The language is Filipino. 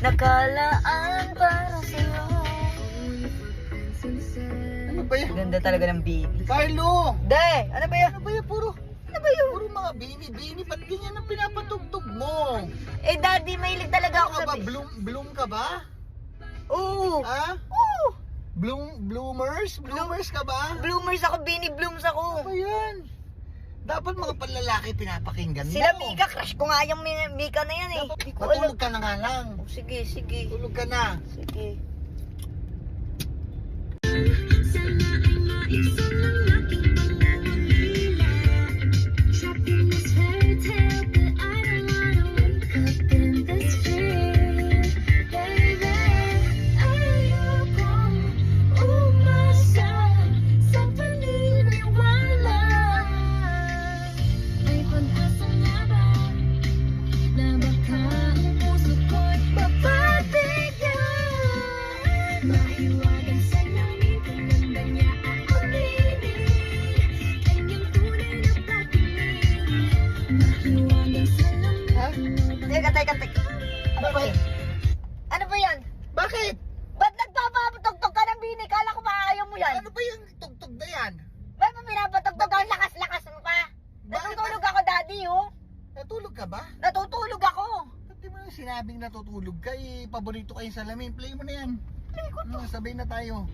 nakalaan para sa'yo. Ano ba yan? Ganda talaga ng baby. Carlo! De, ano ba yan? Ano ba yan? Puro Ano ba yun? mga bini. Ba't ganyan ang pinapatugtog mo? Eh, daddy, mahilig talaga Ano ako ka sa ba? Bloom ka ba? Oo. Ha? Oo. Bloomers? Bloomers ka ba? Bloomers ako, Bini Blooms Ano ako. ba yan? Dapat mga panlalaki pinapakinggan mo. Sila Mika, crush ko nga yung Mika na yan eh. Hindi ko alam. Matulog ka na nga lang. Oh, sige. Tulog ka na. Sige. Teka. Ano ba? Ano ba yan? Bakit? Ba't nagpapatugtog ka ng Bini? Kala ko ba ayaw mo yan? Ano ba yung tugtog na yan? Ba't mo pinapatugtog ka? Lakas-lakas mo pa. Natutulog ako, daddy, oh. Natulog ka ba? Natutulog ako. Ba't di mo yung sinabing natutulog ka? Eh, paborito ka yung salamin. Play mo na yan. Play ko to. Sabay na tayo.